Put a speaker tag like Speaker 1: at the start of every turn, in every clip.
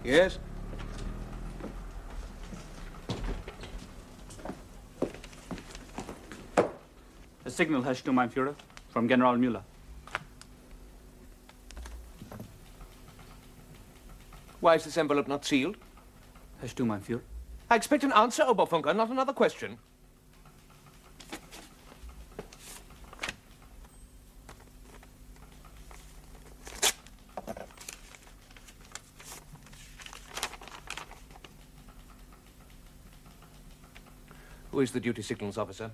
Speaker 1: Yes?
Speaker 2: A signal, S02, mein Führer, from General Müller.
Speaker 1: Why is this envelope not sealed?
Speaker 2: S02, mein Führer.
Speaker 1: I expect an answer, Oberfunker, not another question. Who is the duty signals officer?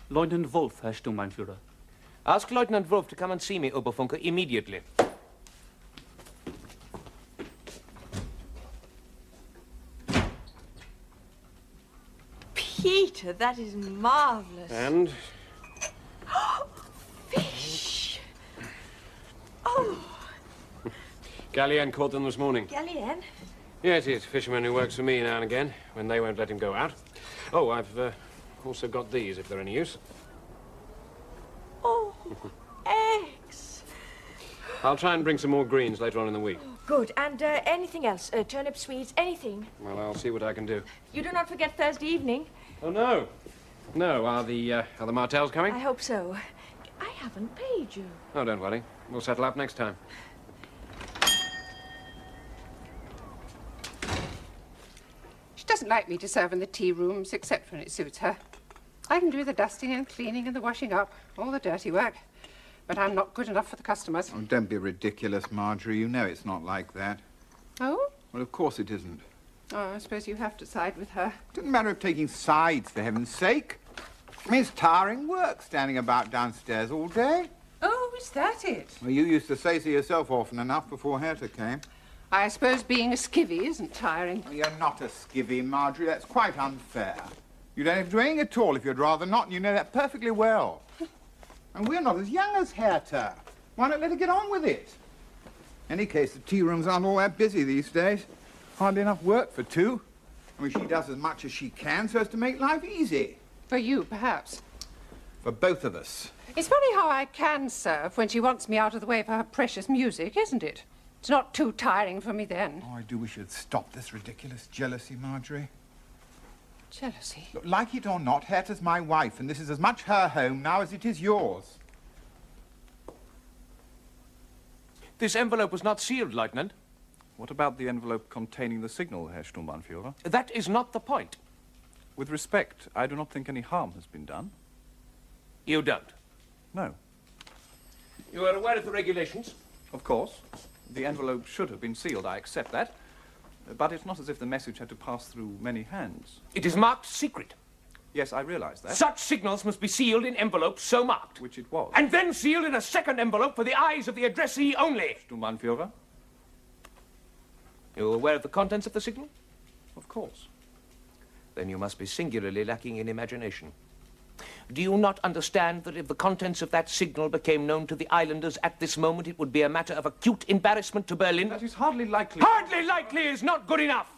Speaker 2: Lieutenant Wolf, S02, mein Führer.
Speaker 1: Ask Lieutenant Wolf to come and see me, Oberfunker, immediately.
Speaker 3: Peter, that is marvelous.
Speaker 1: And?
Speaker 3: Fish! Oh!
Speaker 4: Gallienne caught them this morning.
Speaker 3: Gallienne?
Speaker 4: Yes, he's a fisherman who works for me now and again, when they won't let him go out. Oh, I've also got these, if they're any use.
Speaker 3: Oh, eggs.
Speaker 4: I'll try and bring some more greens later on in the week.
Speaker 3: Oh, good. And anything else? Turnip sweets, anything?
Speaker 4: Well, I'll see what I can do.
Speaker 3: You do not forget Thursday evening.
Speaker 4: Oh, no. No, are the Martells coming?
Speaker 3: I hope so. I haven't paid you.
Speaker 4: Oh, don't worry. We'll settle up next time.
Speaker 5: She doesn't like me to serve in the tea rooms, except when it suits her. I can do the dusting and cleaning and the washing up, all the dirty work. But I'm not good enough for the customers.
Speaker 6: Oh, don't be ridiculous, Marjorie. You know it's not like that.
Speaker 5: Oh?
Speaker 6: Well, of course it isn't.
Speaker 5: Oh, I suppose you have to side with her.
Speaker 6: It doesn't matter of taking sides, for heaven's sake. I mean, it's tiring work standing about downstairs all day.
Speaker 5: Oh, is that it?
Speaker 6: Well, you used to say so yourself often enough before Herta came.
Speaker 5: I suppose being a skivvy isn't tiring.
Speaker 6: Well, you're not a skivvy, Marjorie. That's quite unfair. You don't have to do anything at all if you'd rather not, and you know that perfectly well. And we're not as young as Herta. Why not let her get on with it? In any case, the tea rooms aren't all that busy these days. Hardly enough work for two. I mean, she does as much as she can so as to make life easy.
Speaker 5: For you, perhaps.
Speaker 6: For both of us.
Speaker 5: It's funny how I can serve when she wants me out of the way for her precious music, isn't it? It's not too tiring for me then.
Speaker 6: Oh, I do wish you'd stop this ridiculous jealousy, Marjorie.
Speaker 5: Jealousy?
Speaker 6: Look, like it or not, Herta's my wife, and this is as much her home now as it is yours.
Speaker 1: This envelope was not sealed, Lieutenant.
Speaker 7: What about the envelope containing the signal, Herr Sturmbannführer?
Speaker 1: That is not the point.
Speaker 7: With respect, I do not think any harm has been done.
Speaker 1: You don't?
Speaker 7: No.
Speaker 1: You are aware of the regulations?
Speaker 7: Of course. The envelope should have been sealed, I accept that. But it's not as if the message had to pass through many hands.
Speaker 1: It is marked secret.
Speaker 7: Yes, I realize that.
Speaker 1: Such signals must be sealed in envelopes so marked.
Speaker 7: Which it was.
Speaker 1: And then sealed in a second envelope for the eyes of the addressee only.
Speaker 7: Sturmbannführer?
Speaker 1: You aware of the contents of the signal?
Speaker 7: Of course.
Speaker 1: Then you must be singularly lacking in imagination. Do you not understand that if the contents of that signal became known to the islanders at this moment, it would be a matter of acute embarrassment to Berlin?
Speaker 7: That is hardly likely.
Speaker 1: Hardly likely is not good enough!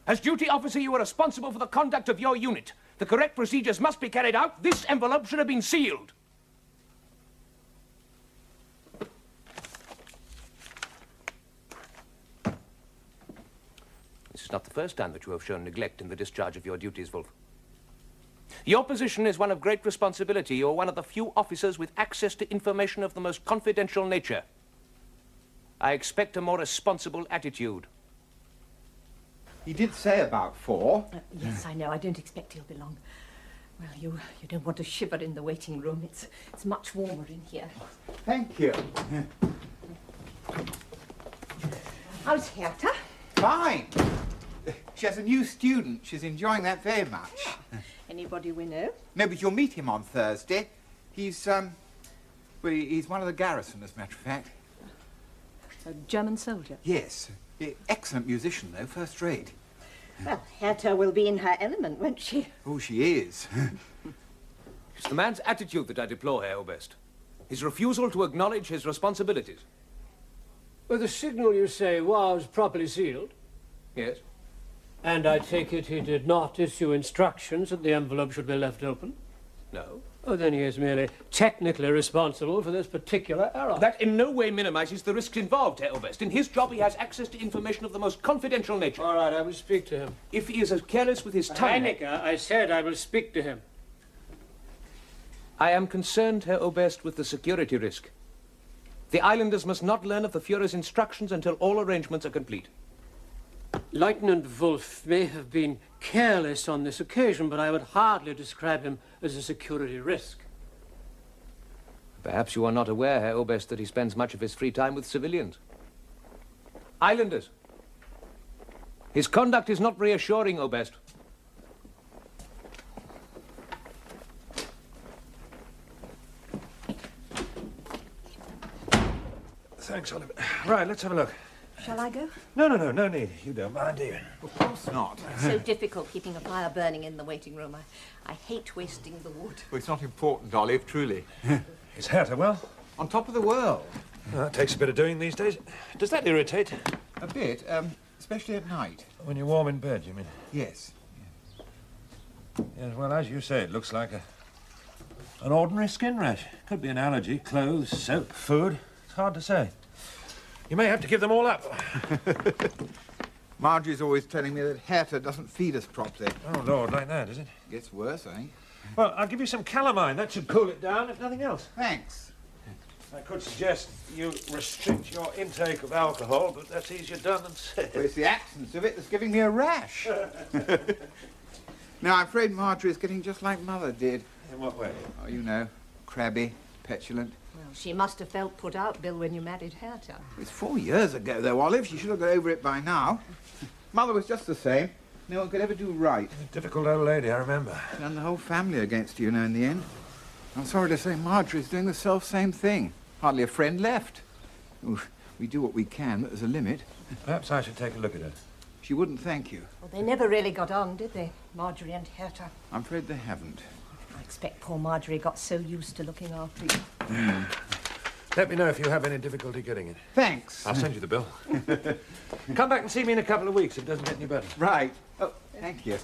Speaker 1: As duty officer, you are responsible for the conduct of your unit. The correct procedures must be carried out. This envelope should have been sealed. This is not the first time that you have shown neglect in the discharge of your duties, Wolf. Your position is one of great responsibility. You are one of the few officers with access to information of the most confidential nature. I expect a more responsible attitude.
Speaker 6: He did say about 4.
Speaker 3: Yes, I know. I don't expect he'll be long. Well, you don't want to shiver in the waiting room. It's much warmer in here.
Speaker 6: Thank you.
Speaker 3: How's Herta?
Speaker 6: Fine. She has a new student. She's enjoying that very much.
Speaker 3: Anybody we know?
Speaker 6: No, but you'll meet him on Thursday. He's, well, he's one of the garrison, as a matter of fact.
Speaker 3: A German soldier?
Speaker 6: Yes. Excellent musician, though, first rate.
Speaker 3: Well, Herta will be in her element, won't she?
Speaker 6: Oh, she is.
Speaker 1: It's the man's attitude that I deplore, Herr Oberst. His refusal to acknowledge his responsibilities.
Speaker 8: Well, the signal, you say, was properly sealed?
Speaker 1: Yes.
Speaker 8: And I take it he did not issue instructions that the envelope should be left open?
Speaker 1: No.
Speaker 8: Oh, then he is merely technically responsible for this particular error.
Speaker 1: That in no way minimises the risks involved, Herr Oberst. In his job, he has access to information of the most confidential nature.
Speaker 8: All right, I will speak to him.
Speaker 1: If he is as careless with his tongue...
Speaker 8: Heinecker, I said I will speak to him.
Speaker 1: I am concerned, Herr Oberst, with the security risk. The islanders must not learn of the Führer's instructions until all arrangements are complete.
Speaker 8: Lieutenant Wolf may have been careless on this occasion, but I would hardly describe him as a security risk.
Speaker 1: Perhaps you are not aware, Herr Oberst, that he spends much of his free time with civilians. Islanders. His conduct is not reassuring, Oberst.
Speaker 9: Thanks, Oliver. Right, let's have a look.
Speaker 3: Shall I go?
Speaker 9: No need. You don't mind, do you?
Speaker 6: Of course not.
Speaker 3: It's so difficult keeping a fire burning in the waiting room. I hate wasting the wood.
Speaker 6: Well, it's not important, Olive, truly.
Speaker 9: Is Herta well?
Speaker 6: On top of the world.
Speaker 9: Well, that takes a bit of doing these days. Does that irritate?
Speaker 6: A bit, especially at night.
Speaker 9: When you're warm in bed, you mean?
Speaker 6: Yes.
Speaker 9: Yes, well, as you say, it looks like an ordinary skin rash. Could be an allergy, clothes, soap, food. It's hard to say. You may have to give them all up.
Speaker 6: Marjorie's always telling me that Herta doesn't feed us properly.
Speaker 9: Oh, Lord, like that, is it?
Speaker 6: Gets worse, I think.
Speaker 9: Well, I'll give you some calamine. That should cool it down, if nothing else.
Speaker 6: Thanks.
Speaker 9: I could suggest you restrict your intake of alcohol, but that's easier done than said.
Speaker 6: Well, it's the absence of it that's giving me a rash. Now, I'm afraid Marjorie's getting just like Mother did.
Speaker 9: In what way?
Speaker 6: Oh, you know, crabby, petulant.
Speaker 3: Well, she must have felt put out, Bill, when you married Herta.
Speaker 6: It's 4 years ago, though, Olive. She should have got over it by now. Mother was just the same. No one could ever do right.
Speaker 9: A difficult old lady, I remember.
Speaker 6: And the whole family against you now in the end. I'm sorry to say Marjorie's doing the self-same thing. Hardly a friend left. Oof, we do what we can, but there's a limit.
Speaker 9: Perhaps I should take a look at her.
Speaker 6: She wouldn't thank you.
Speaker 3: Well, they never really got on, did they, Marjorie and Herta?
Speaker 6: I'm afraid they haven't.
Speaker 3: I expect poor Marjorie got so used to looking after you.
Speaker 9: Let me know if you have any difficulty getting it.
Speaker 6: Thanks.
Speaker 9: I'll send you the bill. Come back and see me in a couple of weeks if it doesn't get any better.
Speaker 6: Right. Oh, thank you.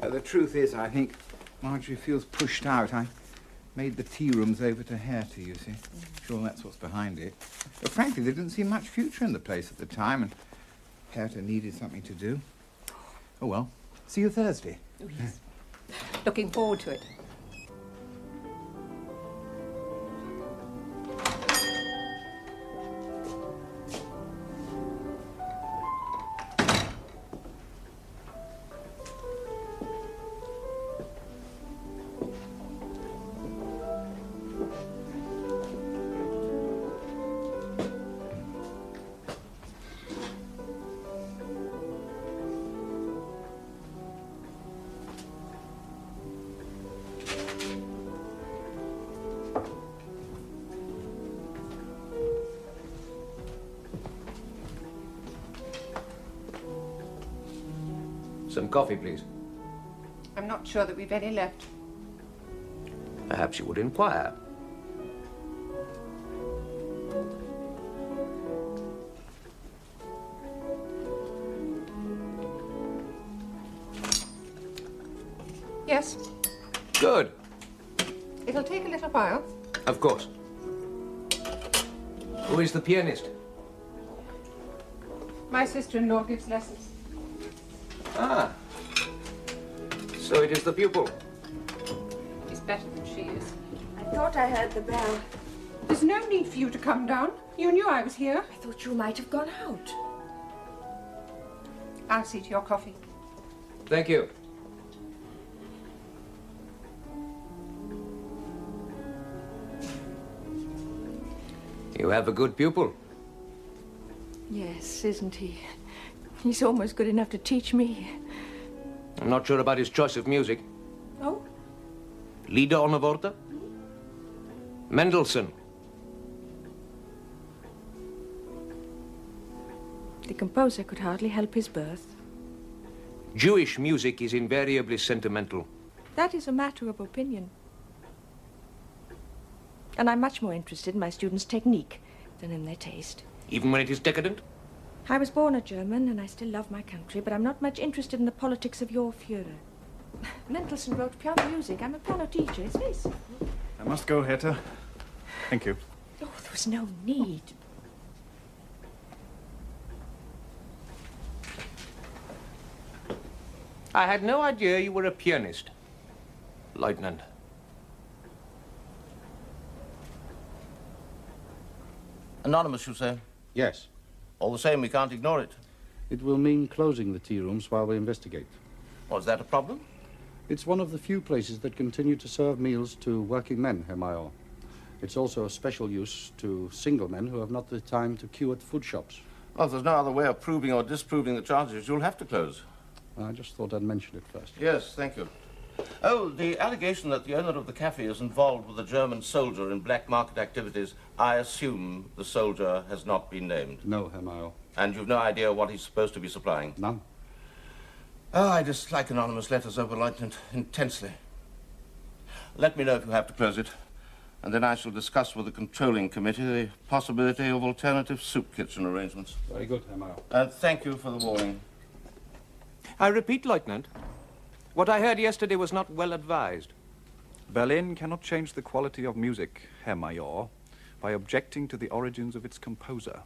Speaker 6: The truth is, I think Marjorie feels pushed out. I made the tea rooms over to Herta, you see. Sure, that's what's behind it. But frankly, there didn't seem much future in the place at the time, and Herta needed something to do. Oh, well. See you Thursday.
Speaker 3: Oh, yes. Looking forward to it.
Speaker 1: Some coffee, please.
Speaker 5: I'm not sure that we've any left.
Speaker 1: Perhaps you would inquire.
Speaker 5: Yes,
Speaker 1: Good.
Speaker 5: it'll take a little while.
Speaker 1: Of course. Who is the pianist?
Speaker 5: My sister-in-law gives lessons.
Speaker 1: Ah. So it is the pupil.
Speaker 5: He's better than she is.
Speaker 10: I thought I heard the bell.
Speaker 5: There's no need for you to come down. You knew I was here.
Speaker 10: I thought you might have gone out.
Speaker 5: I'll see to your coffee.
Speaker 1: Thank you. You have a good pupil.
Speaker 10: Yes, isn't he? He's almost good enough to teach me.
Speaker 1: I'm not sure about his choice of music.
Speaker 10: Oh?
Speaker 1: Lieder ohne Worte? Mendelssohn.
Speaker 10: The composer could hardly help his birth.
Speaker 1: Jewish music is invariably sentimental.
Speaker 10: That is a matter of opinion. And I'm much more interested in my students' technique than in their taste.
Speaker 1: Even when it is decadent?
Speaker 10: I was born a German, and I still love my country, but I'm not much interested in the politics of your Führer. Mendelssohn wrote piano music. I'm a piano teacher. It's very simple.
Speaker 7: I must go, Herta. Thank you.
Speaker 10: Oh, there was no need.
Speaker 1: I had no idea you were a pianist, Lieutenant.
Speaker 11: Anonymous, you say?
Speaker 12: Yes.
Speaker 11: All the same, we can't ignore it.
Speaker 12: It will mean closing the tea rooms while we investigate.
Speaker 11: Oh, is that a problem?
Speaker 12: It's one of the few places that continue to serve meals to working men, Herr Major. It's also a special use to single men who have not the time to queue at food shops.
Speaker 11: Well, if there's no other way of proving or disproving the charges, you'll have to close.
Speaker 12: I just thought I'd mention it first.
Speaker 11: Yes, thank you. Oh, the allegation that the owner of the cafe is involved with a German soldier in black market activities, I assume the soldier has not been named.
Speaker 12: No, Herr Major.
Speaker 11: And you've no idea what he's supposed to be supplying?
Speaker 12: None.
Speaker 11: Oh, I dislike anonymous letters, Oberleutnant, intensely. Let me know if you have to close it, and then I shall discuss with the controlling committee the possibility of alternative soup kitchen arrangements.
Speaker 12: Very good, Herr Major.
Speaker 11: And thank you for the warning.
Speaker 1: I repeat, Lieutenant, what I heard yesterday was not well advised.
Speaker 7: Berlin cannot change the quality of music, Herr Major, by objecting to the origins of its composer.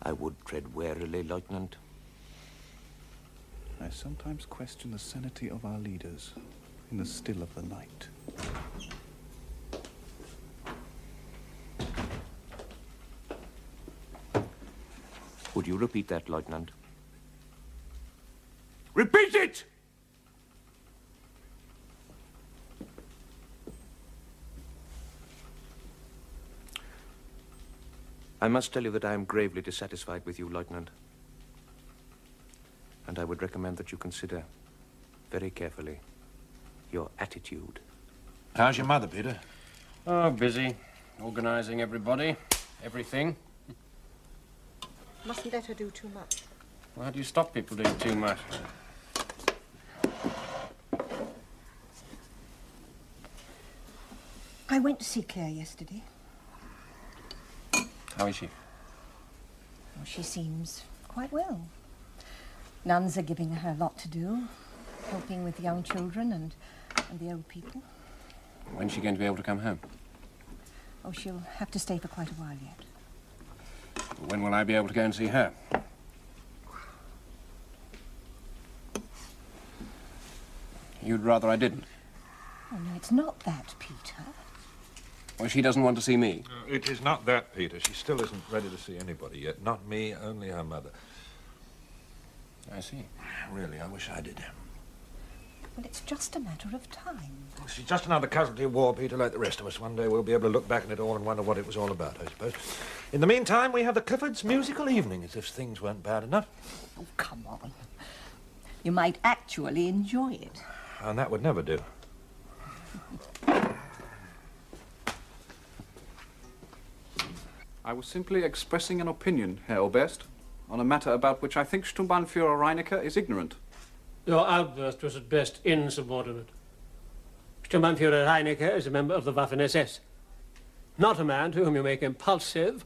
Speaker 1: I would tread warily, Lieutenant.
Speaker 7: I sometimes question the sanity of our leaders in the still of the night.
Speaker 1: Would you repeat that, Lieutenant? Repeat it! I must tell you that I am gravely dissatisfied with you, Lieutenant. And I would recommend that you consider very carefully your attitude.
Speaker 9: How's your mother, Peter?
Speaker 4: Oh, busy. Organising everybody. Everything.
Speaker 3: Mustn't let her do too much.
Speaker 4: Well, how do you stop people doing too much?
Speaker 3: I went to see Claire yesterday.
Speaker 4: How is she?
Speaker 3: Well, she seems quite well. Nuns are giving her a lot to do, helping with the young children and the old people.
Speaker 4: When's she going to be able to come home?
Speaker 3: Oh, she'll have to stay for quite a while yet.
Speaker 4: When will I be able to go and see her? You'd rather I didn't?
Speaker 3: Oh, no, it's not that, Peter.
Speaker 4: Well, she doesn't want to see me.
Speaker 9: It is not that, Peter. She still isn't ready to see anybody yet. Not me, only her mother.
Speaker 4: I see.
Speaker 9: Really, I wish I did.
Speaker 3: Well, it's just a matter of time.
Speaker 9: She's just another casualty of war, Peter, like the rest of us. One day we'll be able to look back on it all and wonder what it was all about, I suppose. In the meantime, we have the Cliffords' musical evening, as if things weren't bad enough.
Speaker 3: Oh, come on. You might actually enjoy it.
Speaker 9: And that would never do.
Speaker 7: I was simply expressing an opinion, Herr Oberst, on a matter about which I think Sturmbannführer Reinecker is ignorant.
Speaker 8: Your outburst was at best insubordinate. Sturmbannführer Reinecker is a member of the Waffen-SS. Not a man to whom you make impulsive,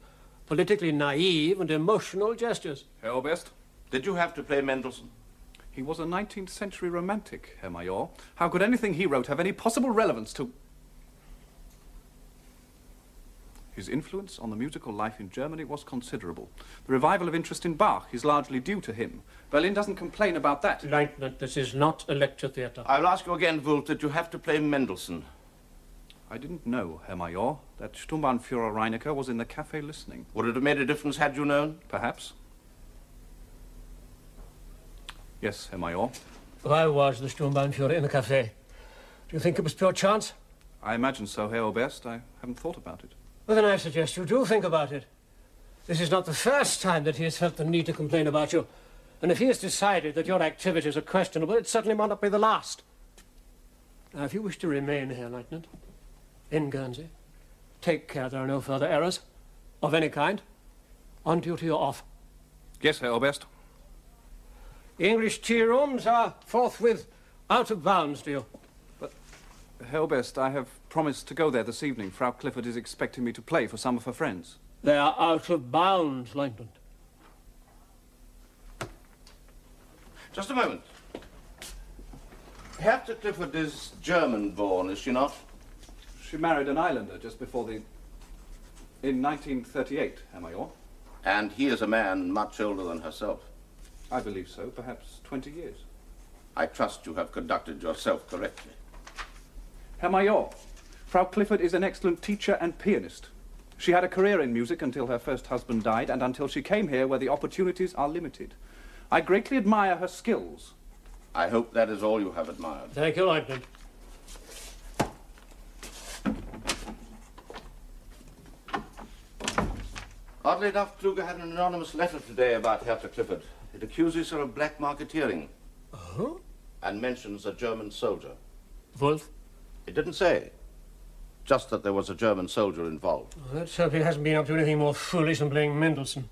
Speaker 8: politically naive and emotional gestures.
Speaker 7: Herr Oberst?
Speaker 11: Did you have to play Mendelssohn?
Speaker 7: He was a 19th century romantic, Herr Major. How could anything he wrote have any possible relevance to... His influence on the musical life in Germany was considerable. The revival of interest in Bach is largely due to him. Berlin doesn't complain about that.
Speaker 8: Lieutenant, this is not a lecture theatre.
Speaker 11: I'll ask you again, Wolf, did you have to play Mendelssohn?
Speaker 7: I didn't know, Herr Major, that Sturmbannführer Reinecker was in the cafe listening.
Speaker 11: Would it have made a difference had you known?
Speaker 7: Perhaps. Yes, Herr Major.
Speaker 8: Why was the Sturmbannführer in the cafe? Do you think it was pure chance?
Speaker 7: I imagine so, Herr Oberst. I haven't thought about it.
Speaker 8: Well, then I suggest you do think about it. This is not the first time that he has felt the need to complain about you. And if he has decided that your activities are questionable, it certainly might not be the last. Now, if you wish to remain here, Lieutenant, in Guernsey, take care there are no further errors, of any kind, on duty or off.
Speaker 7: Yes, Herr Oberst.
Speaker 8: The English tea rooms are forthwith out of bounds to you.
Speaker 7: But, Herr Oberst, I have promised to go there this evening. Frau Clifford is expecting me to play for some of her friends.
Speaker 8: They are out of bounds, Lieutenant.
Speaker 11: Just a moment. Hertha Clifford is German-born, is she not?
Speaker 7: She married an islander just before the... in 1938, Herr Major.
Speaker 11: And he is a man much older than herself.
Speaker 7: I believe so, perhaps 20 years.
Speaker 11: I trust you have conducted yourself correctly.
Speaker 7: Herr Major, Frau Clifford is an excellent teacher and pianist. She had a career in music until her first husband died and until she came here where the opportunities are limited. I greatly admire her skills.
Speaker 11: I hope that is all you have admired.
Speaker 8: Thank you, Leutnant.
Speaker 11: Oddly enough, Kluge had an anonymous letter today about Hertha Clifford. It accuses her of black marketeering.
Speaker 8: Oh?
Speaker 11: And mentions a German soldier.
Speaker 8: Wolf?
Speaker 11: It didn't say. Just that there was a German soldier involved.
Speaker 8: Well, let's hope he hasn't been up to anything more foolish than playing Mendelssohn.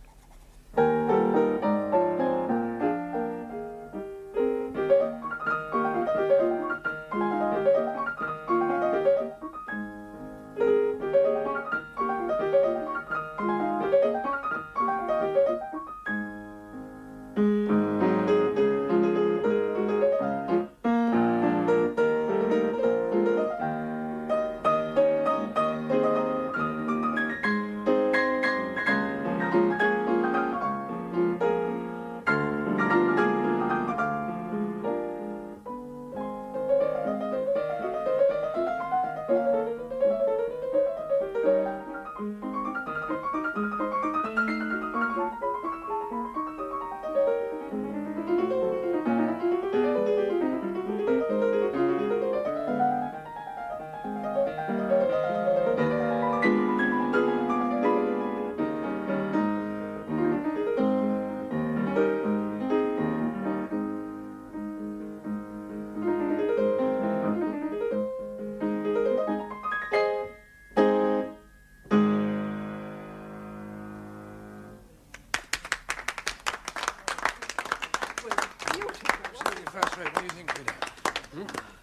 Speaker 9: First rate, what do you think, Peter?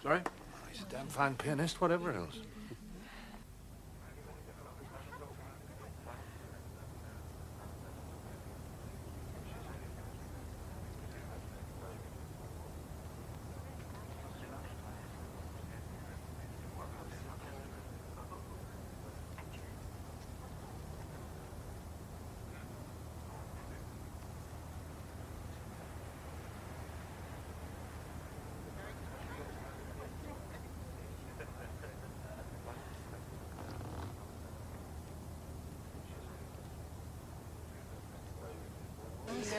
Speaker 9: Sorry? Oh, he's a damn fine pianist, whatever else.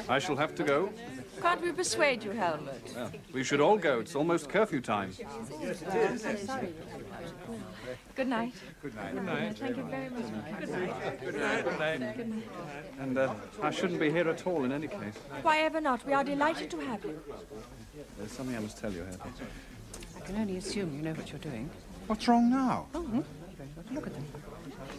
Speaker 7: I shall have to go.
Speaker 10: Can't we persuade you, Helmut?
Speaker 7: Well, we should all go. It's almost curfew time.
Speaker 10: Good night.
Speaker 7: Good night.
Speaker 10: Good night. Thank you very much. Good night.
Speaker 7: Good night. Good night.
Speaker 10: Good night.
Speaker 7: And I shouldn't be here at all in any case.
Speaker 10: Why ever not? We are delighted to have you.
Speaker 7: There's something I must tell you, Hertha.
Speaker 5: I can only assume you know what you're doing.
Speaker 6: What's wrong now?
Speaker 5: Oh, very good. Look at them.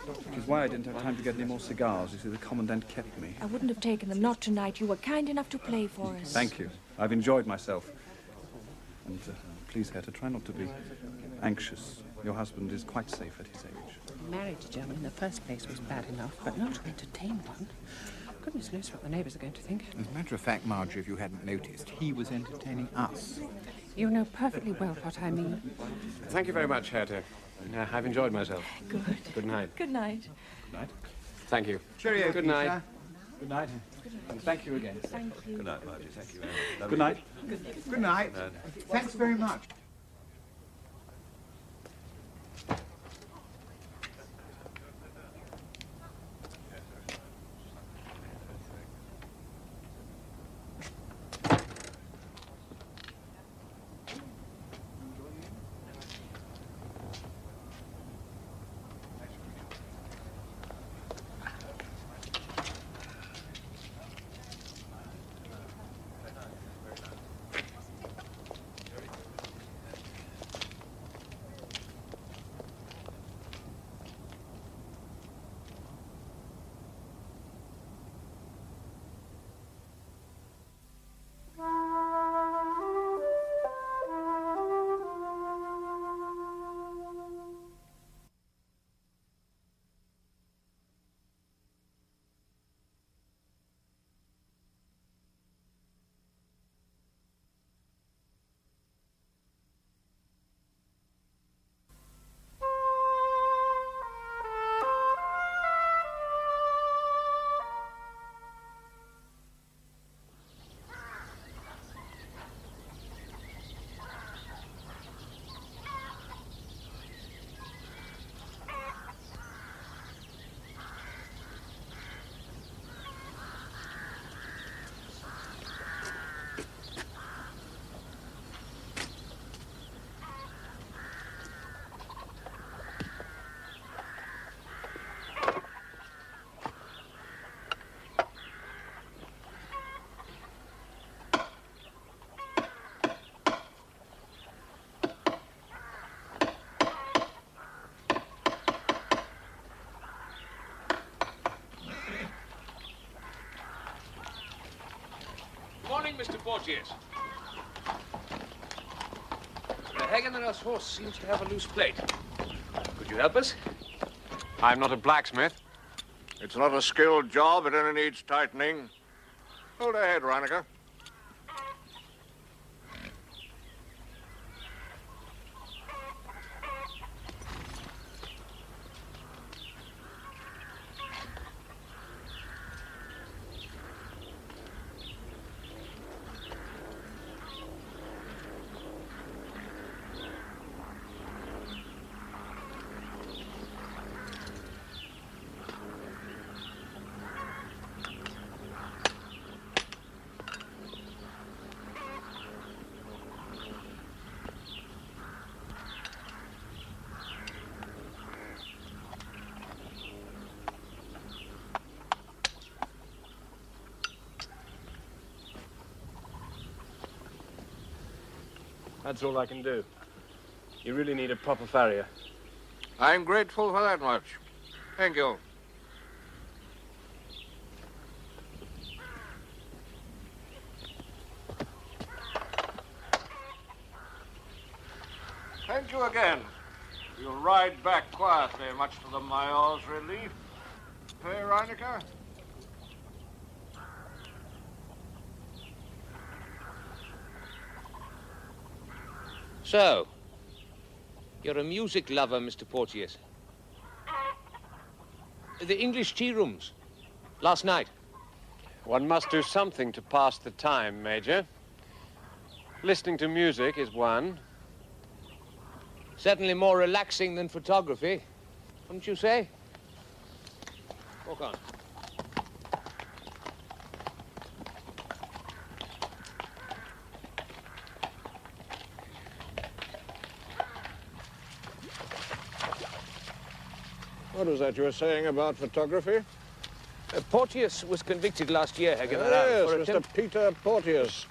Speaker 7: Which is why I didn't have time to get any more cigars. You see, the Commandant kept me.
Speaker 10: I wouldn't have taken them, not tonight. You were kind enough to play for us.
Speaker 7: Thank you. I've enjoyed myself. And please, Hertha, try not to be anxious. Your husband is quite safe at his age.
Speaker 5: Married to German in the first place was bad enough, but not to entertain one. Goodness knows what the neighbours are going to think.
Speaker 6: As a matter of fact, Marjorie, if you hadn't noticed, he was entertaining us.
Speaker 5: You know perfectly well what I mean.
Speaker 4: Thank you very much, Hertha. I've enjoyed myself.
Speaker 10: Good.
Speaker 4: Good night.
Speaker 10: Good night.
Speaker 7: Good night.
Speaker 4: Thank you.
Speaker 6: Cheerio,
Speaker 4: Good
Speaker 6: Peter.
Speaker 4: night.
Speaker 7: Good night. And thank you again.
Speaker 10: Thank you.
Speaker 9: Good night, Margie. Thank you.
Speaker 7: Good night.
Speaker 6: Good night. Thanks very much.
Speaker 1: Porteous. Herr General's horse seems to have a loose plate. Could you help us?
Speaker 4: I'm not a blacksmith.
Speaker 13: It's not a skilled job. It only needs tightening. Hold her head, Reinecker.
Speaker 4: That's all I can do. You really need a proper farrier.
Speaker 13: I'm grateful for that much. Thank you. Thank you again. You'll ride back quietly, much to the Mayor's relief. Hey, Reinecker?
Speaker 1: So, you're a music lover, Mr. Porteous. The English tea rooms, last night.
Speaker 4: One must do something to pass the time, Major. Listening to music is one.
Speaker 1: Certainly more relaxing than photography, wouldn't you say? Walk on.
Speaker 13: What was that you were saying about photography?
Speaker 1: Porteous was convicted last year, Herr General.
Speaker 13: Yes, Mr. Peter Porteous.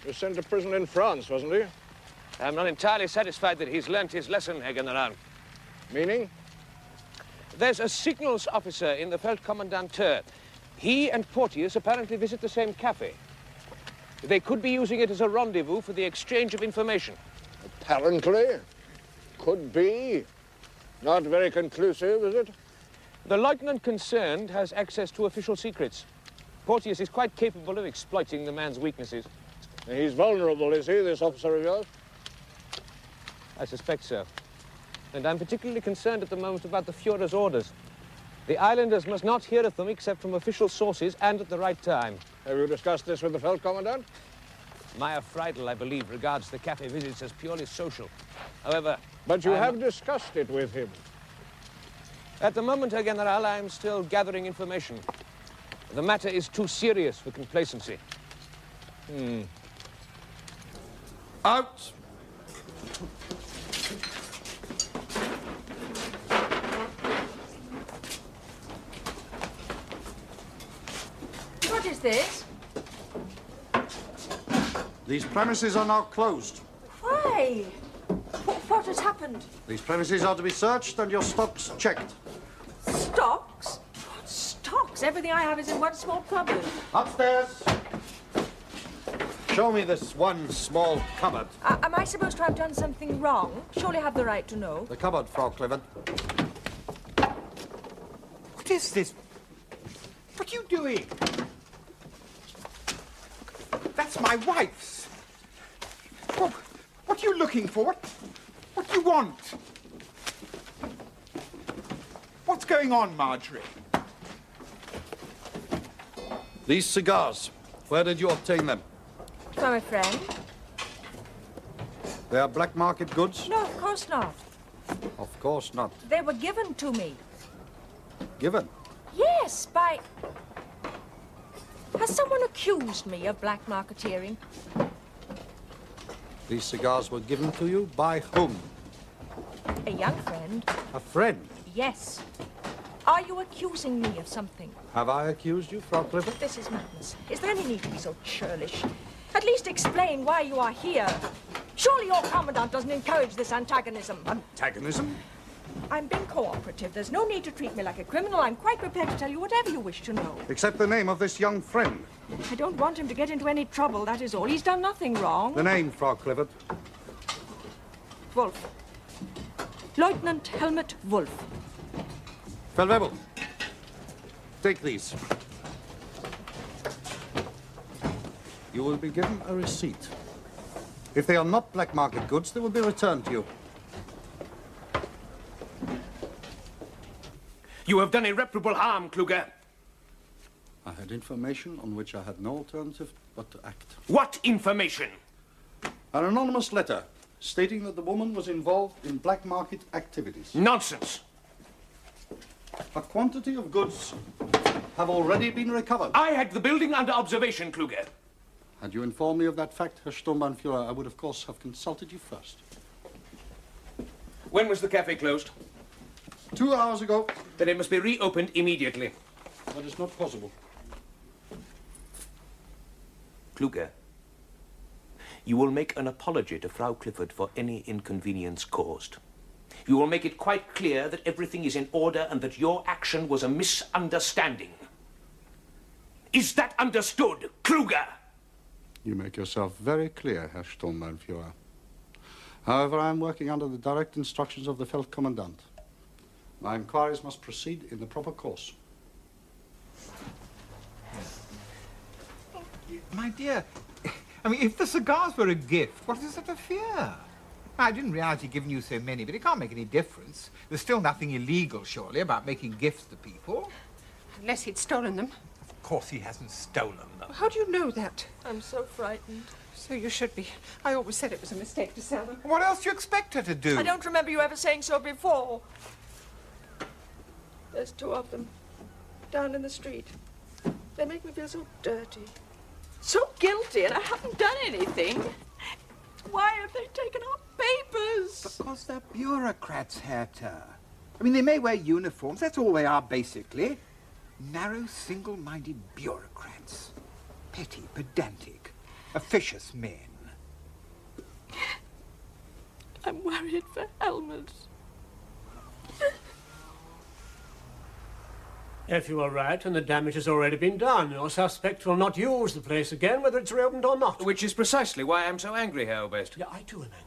Speaker 13: He was sent to prison in France, wasn't he?
Speaker 1: I'm not entirely satisfied that he's learnt his lesson, Herr General.
Speaker 13: Meaning?
Speaker 1: There's a signals officer in the Feldkommandantur. He and Porteous apparently visit the same cafe. They could be using it as a rendezvous for the exchange of information.
Speaker 13: Apparently. Could be. Not very conclusive, is it?
Speaker 1: The lieutenant concerned has access to official secrets. Porteous is quite capable of exploiting the man's weaknesses.
Speaker 13: He's vulnerable, is he, this officer of yours?
Speaker 1: I suspect so. And I'm particularly concerned at the moment about the Führer's orders. The islanders must not hear of them except from official sources and at the right time.
Speaker 13: Have you discussed this with the Feldkommandant?
Speaker 1: Meyer Friedel, I believe, regards the cafe visits as purely social. However...
Speaker 13: But you have discussed it with him.
Speaker 1: At the moment, Herr General, I'm still gathering information. The matter is too serious for complacency.
Speaker 12: Out!
Speaker 10: What is this?
Speaker 12: These premises are now closed.
Speaker 10: Why? What has happened?
Speaker 12: These premises are to be searched and your stocks checked.
Speaker 10: Stocks? What stocks? Everything I have is in one small cupboard.
Speaker 12: Upstairs! Show me this one small cupboard.
Speaker 10: Am I supposed to have done something wrong? Surely I have the right to know.
Speaker 12: The cupboard, Frau Clifford.
Speaker 6: What is this? What are you doing? That's my wife's. What are you looking for? What do you want? What's going on, Marjorie?
Speaker 12: These cigars, where did you obtain them?
Speaker 10: From a friend?
Speaker 12: They are black market goods?
Speaker 10: No, of course not.
Speaker 12: Of course not.
Speaker 10: They were given to me.
Speaker 12: Given?
Speaker 10: Yes, by... Has someone accused me of black marketeering?
Speaker 12: These cigars were given to you by whom?
Speaker 10: A young friend.
Speaker 12: A friend?
Speaker 10: Yes. Are you accusing me of something?
Speaker 12: Have I accused you, Frau Clifford?
Speaker 10: This is madness. Is there any need to be so churlish? At least explain why you are here. Surely your commandant doesn't encourage this antagonism.
Speaker 12: Antagonism?
Speaker 10: I'm being cooperative. There's no need to treat me like a criminal. I'm quite prepared to tell you whatever you wish to know.
Speaker 14: Except the name of this young friend.
Speaker 10: I don't want him to get into any trouble, that is all. He's done nothing wrong.
Speaker 14: The name, Frau Clifford.
Speaker 10: Wolf. Lieutenant Helmut Wolf.
Speaker 14: Feldwebel, take these. You will be given a receipt. If they are not black market goods, they will be returned to you.
Speaker 1: You have done irreparable harm, Kluger.
Speaker 12: I had information on which I had no alternative but to act.
Speaker 1: What information?
Speaker 12: An anonymous letter stating that the woman was involved in black market activities.
Speaker 1: Nonsense.
Speaker 12: A quantity of goods have already been recovered.
Speaker 1: I had the building under observation, Kluger.
Speaker 12: Had you informed me of that fact, Herr Sturmbannführer, I would, of course, have consulted you first.
Speaker 1: When was the cafe closed?
Speaker 12: 2 hours ago.
Speaker 1: Then it must be reopened immediately.
Speaker 12: That is not possible.
Speaker 1: Kluger, you will make an apology to Frau Clifford for any inconvenience caused. You will make it quite clear that everything is in order and that your action was a misunderstanding. Is that understood, Kluger?
Speaker 12: You make yourself very clear, Herr Sturmbannführer. However, I am working under the direct instructions of the Feldkommandant. My inquiries must proceed in the proper course.
Speaker 6: My dear, I mean, if the cigars were a gift, what is there to fear? I didn't realize he'd given you so many, but it can't make any difference. There's still nothing illegal, surely, about making gifts to people.
Speaker 5: Unless he'd stolen them.
Speaker 6: Of course he hasn't stolen them.
Speaker 5: How do you know that?
Speaker 10: I'm so frightened.
Speaker 5: So you should be. I always said it was a mistake to sell them.
Speaker 6: What else do you expect her to do?
Speaker 10: I don't remember you ever saying so before. There's 2 of them, down in the street. They make me feel so dirty, so guilty, and I haven't done anything. Why have they taken our papers?
Speaker 6: Because they're bureaucrats, Herta. I mean, they may wear uniforms, that's all they are, basically. Narrow, single-minded bureaucrats. Petty, pedantic, officious men.
Speaker 10: I'm worried for Helmut.
Speaker 8: If you are right, and the damage has already been done, your suspect will not use the place again, whether it's reopened or not.
Speaker 1: Which is precisely why I'm so angry, Herr Oberst.
Speaker 8: Yeah, I too am angry.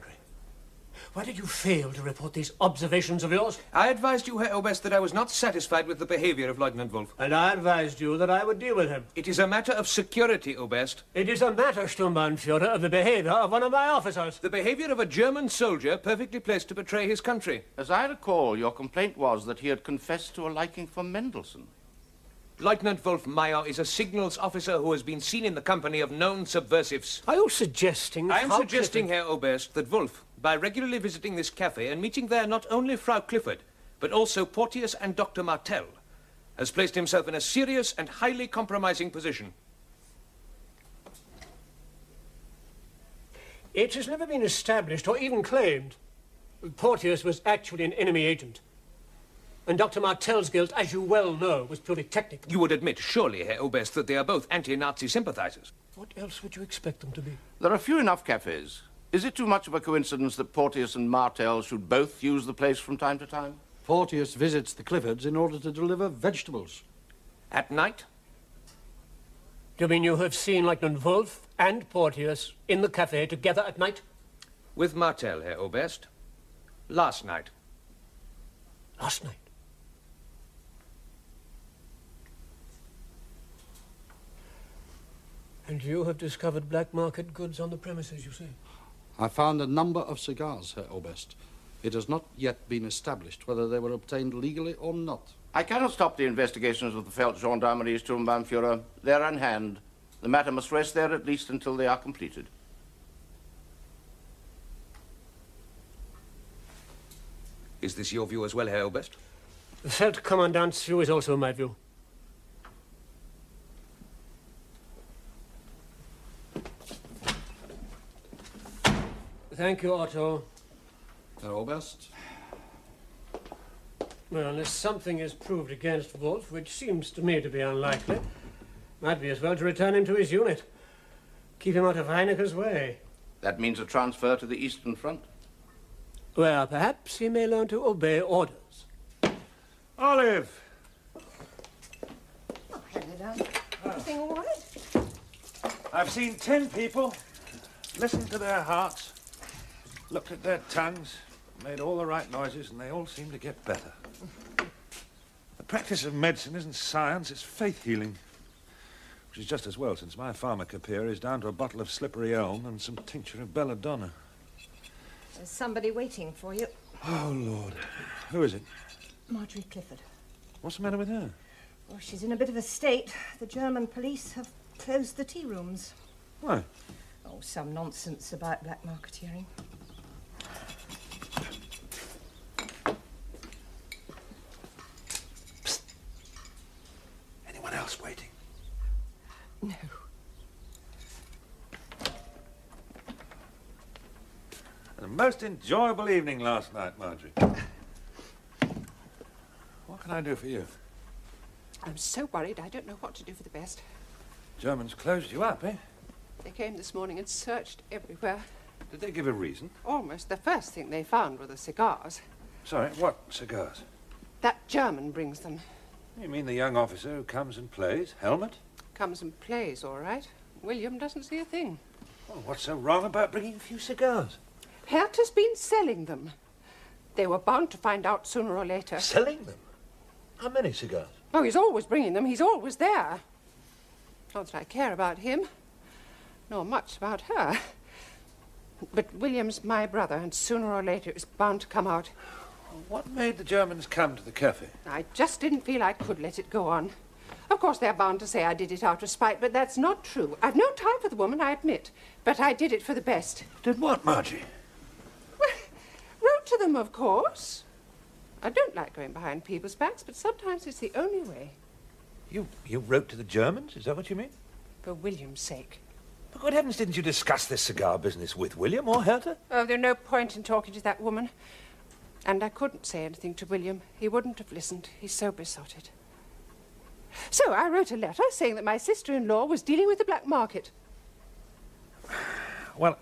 Speaker 8: Why did you fail to report these observations of yours?
Speaker 1: I advised you, Herr Oberst, that I was not satisfied with the behavior of Lieutenant Wolf.
Speaker 8: And I advised you that I would deal with him.
Speaker 1: It is a matter of security, Oberst.
Speaker 8: It is a matter, Sturmbannführer, of the behavior of one of my officers.
Speaker 1: The behavior of a German soldier perfectly placed to betray his country.
Speaker 11: As I recall, your complaint was that he had confessed to a liking for Mendelssohn.
Speaker 1: Lieutenant Wolf Meyer is a signals officer who has been seen in the company of known subversives.
Speaker 8: Are you suggesting...
Speaker 1: I am suggesting, Herr Oberst, that Wolf, by regularly visiting this cafe and meeting there not only Frau Clifford, but also Porteus and Dr. Martel, has placed himself in a serious and highly compromising position.
Speaker 8: It has never been established or even claimed that Porteus was actually an enemy agent. And Dr. Martel's guilt, as you well know, was purely technical.
Speaker 1: You would admit, surely, Herr Oberst, that they are both anti-Nazi sympathizers.
Speaker 8: What else would you expect them to be?
Speaker 11: There are few enough cafes. Is it too much of a coincidence that Porteus and Martel should both use the place from time to time?
Speaker 12: Porteus visits the Cliffords in order to deliver vegetables.
Speaker 1: At night?
Speaker 8: Do you mean you have seen Lieutenant Wolf and Porteus in the cafe together at night?
Speaker 1: With Martel, Herr Oberst. Last night.
Speaker 8: Last night? And you have discovered black market goods on the premises, you say?
Speaker 12: I found a number of cigars, Herr Oberst. It has not yet been established whether they were obtained legally or not.
Speaker 11: I cannot stop the investigations of the Feld Gendarmerie, Sturmbannführer. They're on hand. The matter must rest there at least until they are completed.
Speaker 1: Is this your view as well, Herr Oberst?
Speaker 8: The Feldkommandant's view is also my view. Thank you, Otto.
Speaker 12: Herr Oberst?
Speaker 8: Well, unless something is proved against Wolf, which seems to me to be unlikely, might be as well to return him to his unit. Keep him out of Heineke's way.
Speaker 11: That means a transfer to the Eastern Front.
Speaker 8: where perhaps he may learn to obey orders.
Speaker 9: Olive!
Speaker 3: Oh, hello, Dan. Everything all right?
Speaker 9: I've seen 10 people, listened to their hearts, looked at their tongues, made all the right noises, and they all seem to get better. The practice of medicine isn't science, it's faith healing. Which is just as well, since my pharmacopoeia is down to a bottle of slippery elm and some tincture of belladonna.
Speaker 3: There's somebody waiting for you.
Speaker 9: Oh, Lord. Who is it?
Speaker 3: Marjorie Clifford.
Speaker 9: What's the matter with her?
Speaker 3: Well, she's in a bit of a state. The German police have closed the tea rooms.
Speaker 9: Why?
Speaker 3: Oh, some nonsense about black marketeering.
Speaker 9: Psst. Anyone else waiting?
Speaker 3: No.
Speaker 9: A most enjoyable evening last night, Marjorie. What can I do for you?
Speaker 5: I'm so worried I don't know what to do for the best.
Speaker 9: Germans closed you up, eh?
Speaker 5: They came this morning and searched everywhere.
Speaker 9: Did they give a reason?
Speaker 5: Almost the first thing they found were the cigars.
Speaker 9: Sorry, what cigars?
Speaker 5: That German brings them.
Speaker 9: You mean the young officer who comes and plays? Helmet?
Speaker 5: Comes and plays, all right. William doesn't see a thing.
Speaker 9: Well, what's so wrong about bringing a few cigars?
Speaker 5: Herta's been selling them. They were bound to find out sooner or later.
Speaker 9: Selling them? How many cigars?
Speaker 5: Oh, he's always bringing them. He's always there. Not that I care about him, nor much about her. But William's my brother, and sooner or later it's bound to come out.
Speaker 9: What made the Germans come to the cafe?
Speaker 5: I just didn't feel I could let it go on. Of course, they're bound to say I did it out of spite, but that's not true. I've no time for the woman, I admit, but I did it for the best.
Speaker 9: Did what, Margie?
Speaker 5: Well, wrote to them, of course. I don't like going behind people's backs, but sometimes it's the only way.
Speaker 9: You wrote to the Germans? Is that what you mean?
Speaker 5: For William's sake.
Speaker 9: For good heavens, didn't you discuss this cigar business with William or Herta?
Speaker 5: Oh, there's no point in talking to that woman. And I couldn't say anything to William. He wouldn't have listened. He's so besotted. So I wrote a letter saying that my sister-in-law was dealing with the black market.
Speaker 9: Well,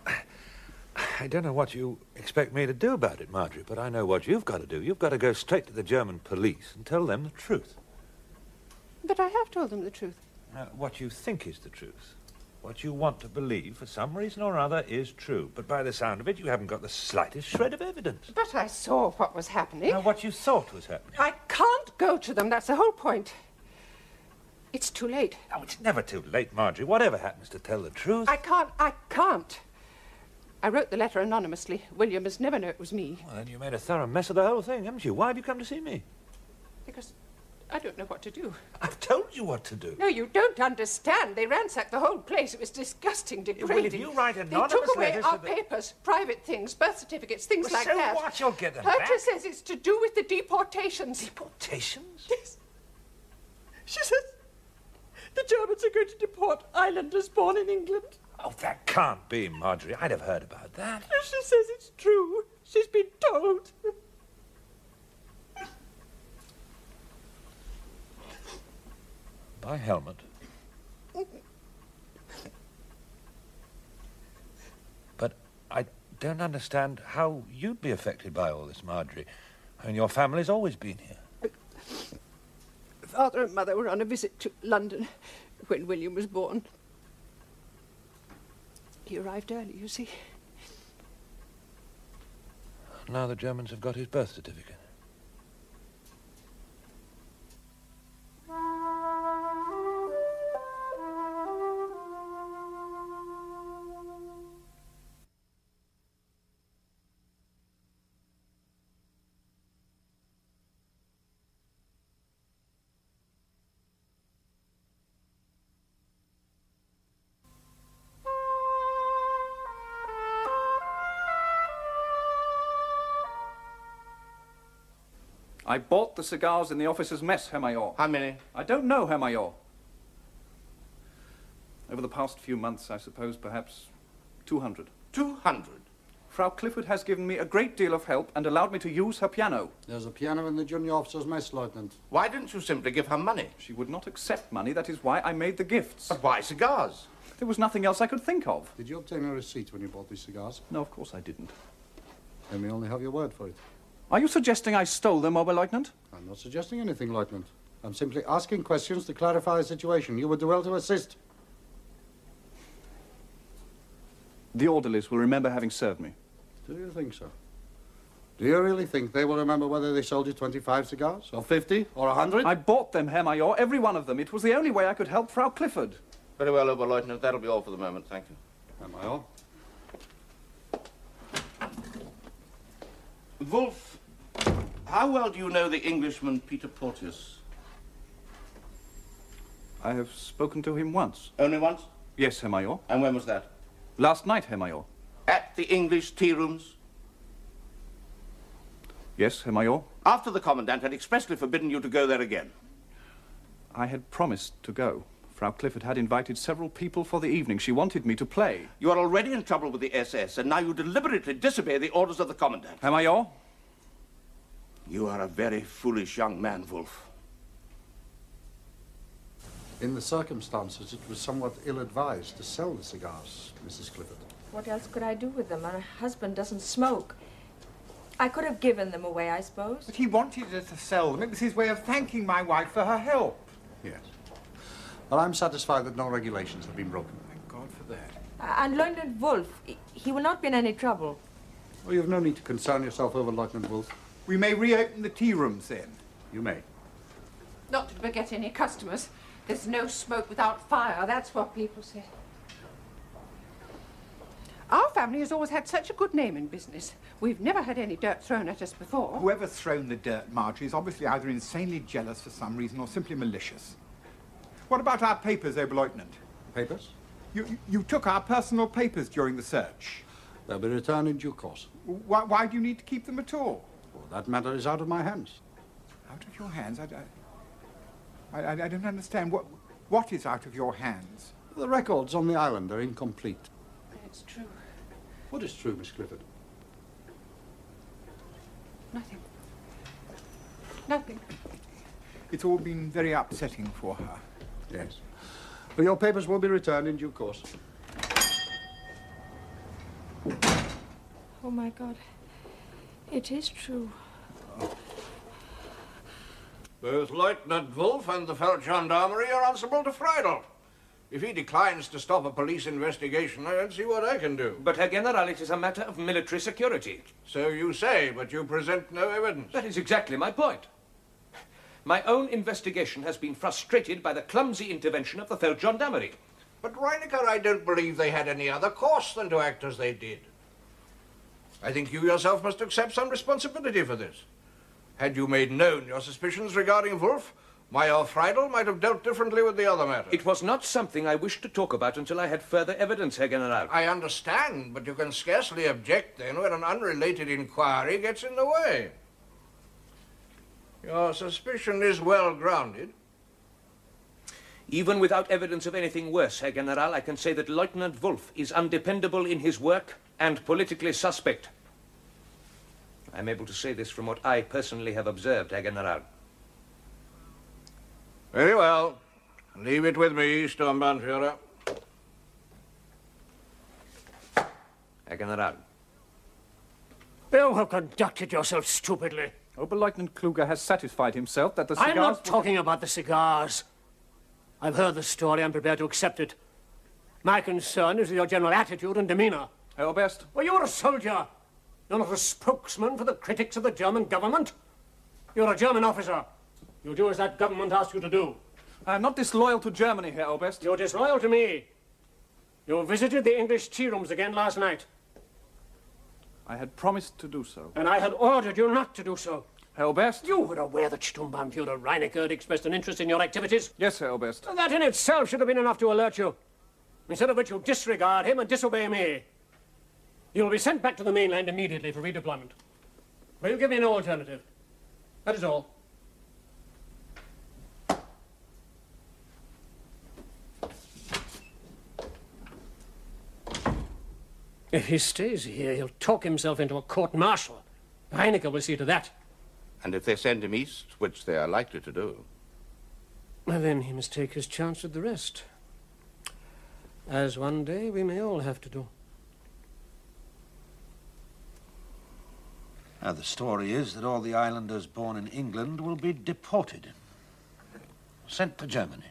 Speaker 9: I don't know what you expect me to do about it, Marjorie, but I know what you've got to do. You've got to go straight to the German police and tell them the truth.
Speaker 5: But I have told them the truth.
Speaker 9: What you think is the truth. What you want to believe, for some reason or other, is true. But by the sound of it, you haven't got the slightest shred of evidence.
Speaker 5: But I saw what was happening.
Speaker 9: Now, what you thought was happening.
Speaker 5: I can't go to them. That's the whole point. It's too late.
Speaker 9: Oh, it's never too late, Marjorie. Whatever happens to tell the truth.
Speaker 5: I can't. I wrote the letter anonymously. William must never know it was me.
Speaker 9: Well, then you made a thorough mess of the whole thing, haven't you? Why have you come to see me?
Speaker 5: Because I don't know what to do.
Speaker 9: I've told you what to do.
Speaker 5: No, you don't understand. They ransacked the whole place. It was disgusting, degrading.
Speaker 9: Well, if you write anonymous
Speaker 5: they took away
Speaker 9: letters
Speaker 5: our
Speaker 9: to the...
Speaker 5: papers, private things, birth certificates, things like
Speaker 9: so
Speaker 5: that.
Speaker 9: So what? You'll get them
Speaker 5: Herta
Speaker 9: back.
Speaker 5: says it's to do with the deportations.
Speaker 9: Deportations?
Speaker 10: Yes. She says the Germans are going to deport islanders born in England.
Speaker 9: Oh, that can't be, Marjorie. I'd have heard about that.
Speaker 10: She says it's true. She's been told.
Speaker 9: By Helmet. But I don't understand how you'd be affected by all this, Marjorie. I mean, your family's always been here.
Speaker 10: Father and Mother were on a visit to London when William was born. He arrived early, you see.
Speaker 9: Now the Germans have got his birth certificate.
Speaker 7: I bought the cigars in the officers' mess, Herr Major.
Speaker 11: How many?
Speaker 7: I don't know, Herr Major. Over the past few months, I suppose perhaps 200.
Speaker 11: 200?
Speaker 7: Frau Clifford has given me a great deal of help and allowed me to use her piano.
Speaker 14: There's a piano in the junior officers' mess, Lieutenant.
Speaker 11: Why didn't you simply give her money?
Speaker 7: She would not accept money. That is why I made the gifts.
Speaker 11: But why cigars?
Speaker 7: There was nothing else I could think of.
Speaker 14: Did you obtain a receipt when you bought these cigars?
Speaker 7: No, of course I didn't.
Speaker 12: Let me only have your word for it.
Speaker 7: Are you suggesting I stole them, Oberleutnant?
Speaker 12: I'm not suggesting anything, Lieutenant. I'm simply asking questions to clarify the situation. You would do well to assist.
Speaker 7: The orderlies will remember having served me.
Speaker 12: Do you think so? Do you really think they will remember whether they sold you 25 cigars, or 50, or 100?
Speaker 7: I bought them, Herr Major, every one of them. It was the only way I could help Frau Clifford.
Speaker 11: Very well, Oberleutnant. That'll be all for the moment. Thank you.
Speaker 12: Herr Major.
Speaker 11: Wolf, how well do you know the Englishman Peter Porteous?
Speaker 7: I have spoken to him once.
Speaker 11: Only once?
Speaker 7: Yes, Herr Major.
Speaker 11: And when was that?
Speaker 7: Last night, Herr Major.
Speaker 11: At the English tea rooms?
Speaker 7: Yes, Herr Major.
Speaker 11: After the Commandant had expressly forbidden you to go there again?
Speaker 7: I had promised to go. Frau Clifford had invited several people for the evening. She wanted me to play.
Speaker 11: You are already in trouble with the SS, and now you deliberately disobey the orders of the Commandant.
Speaker 7: Herr Major?
Speaker 11: You are a very foolish young man, Wolf.
Speaker 12: In the circumstances, it was somewhat ill-advised to sell the cigars, Mrs. Clifford.
Speaker 10: What else could I do with them? My husband doesn't smoke. I could have given them away, I suppose.
Speaker 6: But he wanted her to sell them. It was his way of thanking my wife for her help.
Speaker 12: Yes. Well, I'm satisfied that no regulations have been broken.
Speaker 6: Thank God for that.
Speaker 10: And Lieutenant Wolf, he will not be in any trouble.
Speaker 12: Well, you have no need to concern yourself over Lieutenant Wolf.
Speaker 6: We may reopen the tea rooms then.
Speaker 12: You may.
Speaker 5: Not that we get any customers. There's no smoke without fire, that's what people say. Our family has always had such a good name in business. We've never had any dirt thrown at us before.
Speaker 6: Whoever's thrown the dirt, Marjorie, is obviously either insanely jealous for some reason or simply malicious. What about our papers, Oberleutnant?
Speaker 12: Papers?
Speaker 6: You took our personal papers during the search.
Speaker 12: They'll be returned in due course.
Speaker 6: Why do you need to keep them at all?
Speaker 12: Well, that matter is out of my hands.
Speaker 6: Out of your hands? I don't understand. What is out of your hands?
Speaker 12: The records on the island are incomplete.
Speaker 5: It's true.
Speaker 12: What is true, Miss Clifford?
Speaker 5: Nothing. Nothing.
Speaker 6: It's all been very upsetting for her.
Speaker 12: Yes. Well, your papers will be returned in due course.
Speaker 10: Oh, my God. It is true.
Speaker 13: Both Lieutenant Wolf and the Feldgendarmerie are answerable to Friedel. If he declines to stop a police investigation, I don't see what I can do.
Speaker 1: But, Herr General, it is a matter of military security.
Speaker 13: So you say, but you present no evidence.
Speaker 1: That is exactly my point. My own investigation has been frustrated by the clumsy intervention of the Feldgendarmerie.
Speaker 13: But, Reinecker, I don't believe they had any other course than to act as they did. I think you yourself must accept some responsibility for this. Had you made known your suspicions regarding Wolf, Major Friedel might have dealt differently with the other matter.
Speaker 1: It was not something I wished to talk about until I had further evidence, Herr General.
Speaker 13: I understand, but you can scarcely object then when an unrelated inquiry gets in the way. Your suspicion is well grounded.
Speaker 1: Even without evidence of anything worse, Herr General, I can say that Lieutenant Wolf is undependable in his work and politically suspect. I'm able to say this from what I personally have observed, Herr General.
Speaker 13: Very well. Leave it with me, Sturmbannführer.
Speaker 1: Herr General.
Speaker 8: You have conducted yourself stupidly.
Speaker 7: Oberleutnant Kluger has satisfied himself that the cigars...
Speaker 8: I'm not talking about the cigars. I've heard the story. I'm prepared to accept it. My concern is your general attitude and demeanor.
Speaker 7: Herr Oberst?
Speaker 8: Well, you're a soldier. You're not a spokesman for the critics of the German government. You're a German officer. You do as that government asks you to do.
Speaker 7: I'm not disloyal to Germany, Herr Oberst.
Speaker 8: You're disloyal to me. You visited the English tea rooms again last night.
Speaker 7: I had promised to do so.
Speaker 8: And I had ordered you not to do so.
Speaker 7: Herr Oberst?
Speaker 8: You were aware that Sturmbannführer Reinecker had expressed an interest in your activities?
Speaker 7: Yes, Herr Oberst.
Speaker 8: That in itself should have been enough to alert you. Instead of which you disregard him and disobey me. You'll be sent back to the mainland immediately for redeployment. Will you give me no alternative? That is all. If he stays here, he'll talk himself into a court-martial. Reinecker will see to that.
Speaker 11: And if they send him east, which they are likely to do...
Speaker 8: Well, then he must take his chance with the rest. As one day we may all have to do.
Speaker 9: Now, the story is that all the islanders born in England will be deported. Sent to Germany.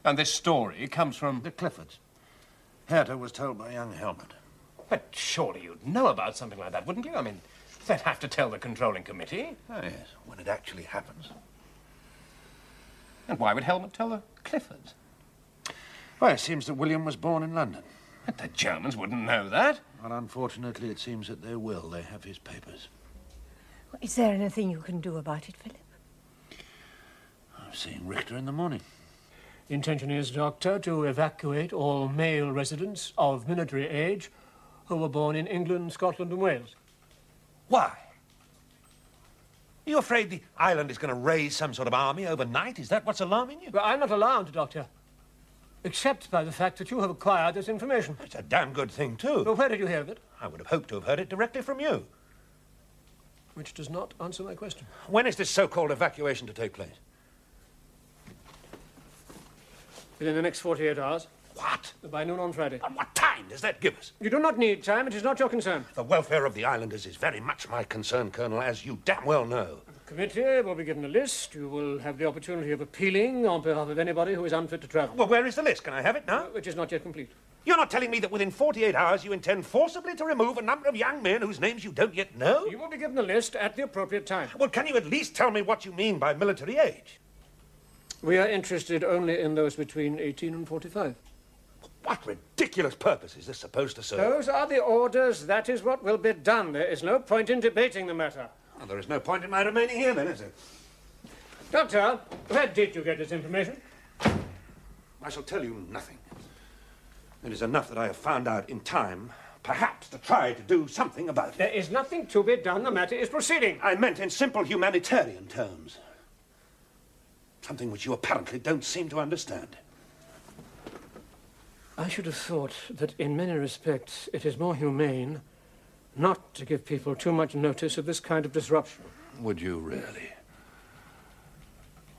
Speaker 4: And this story comes from...
Speaker 9: The Cliffords. Herta was told by young Helmut.
Speaker 4: But surely you'd know about something like that, wouldn't you? I mean, they'd have to tell the controlling committee.
Speaker 9: Oh, yes, when it actually happens.
Speaker 4: And why would Helmut tell the Cliffords?
Speaker 9: Well, it seems that William was born in London.
Speaker 4: But the Germans wouldn't know that.
Speaker 9: Well, unfortunately, it seems that they will. They have his papers.
Speaker 3: Is there anything you can do about it, Philip?
Speaker 9: I'm seeing Richter in the morning.
Speaker 8: The intention is, Doctor, to evacuate all male residents of military age who were born in England, Scotland and Wales.
Speaker 9: Why? Are you afraid the island is going to raise some sort of army overnight? Is that what's alarming you?
Speaker 8: But I'm not alarmed, Doctor, except by the fact that you have acquired this information.
Speaker 9: It's a damn good thing, too.
Speaker 8: Well, where did you hear of it?
Speaker 9: I would have hoped to have heard it directly from you.
Speaker 8: Which does not answer my question.
Speaker 9: When is this so-called evacuation to take place?
Speaker 8: Within the next 48 hours.
Speaker 9: What?
Speaker 8: By noon on Friday.
Speaker 9: And what time does that give us?
Speaker 8: You do not need time. It is not your concern.
Speaker 9: The welfare of the islanders is very much my concern, Colonel, as you damn well know.
Speaker 8: The committee will be given a list. You will have the opportunity of appealing on behalf of anybody who is unfit to travel.
Speaker 9: Well, where is the list? Can I have it now?
Speaker 8: Which is not yet complete.
Speaker 9: You're not telling me that within 48 hours you intend forcibly to remove a number of young men whose names you don't yet know?
Speaker 8: You will be given a list at the appropriate time.
Speaker 9: Well, can you at least tell me what you mean by military age?
Speaker 8: We are interested only in those between 18 and 45.
Speaker 9: What ridiculous purpose is this supposed to serve?
Speaker 8: Those are the orders. That is what will be done. There is no point in debating the matter.
Speaker 9: Well, there is no point in my remaining here, then, is there?
Speaker 8: Doctor, where did you get this information?
Speaker 9: I shall tell you nothing. It is enough that I have found out in time, perhaps to try to do something about it.
Speaker 8: There is nothing to be done. The matter is proceeding.
Speaker 9: I meant in simple humanitarian terms. Something which you apparently don't seem to understand.
Speaker 8: I should have thought that in many respects it is more humane not to give people too much notice of this kind of disruption.
Speaker 9: Would you really?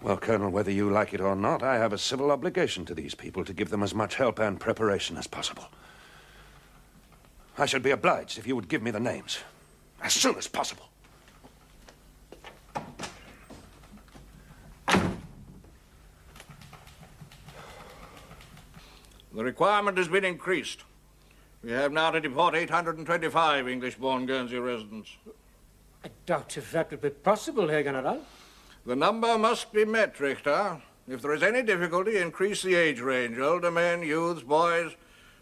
Speaker 9: Well, Colonel, whether you like it or not, I have a civil obligation to these people to give them as much help and preparation as possible. I should be obliged if you would give me the names as soon as possible.
Speaker 13: The requirement has been increased. We have now to deport 825 English-born Guernsey residents.
Speaker 8: I doubt if that would be possible, Herr General.
Speaker 13: The number must be met, Richter. If there is any difficulty, increase the age range. Older men, youths, boys,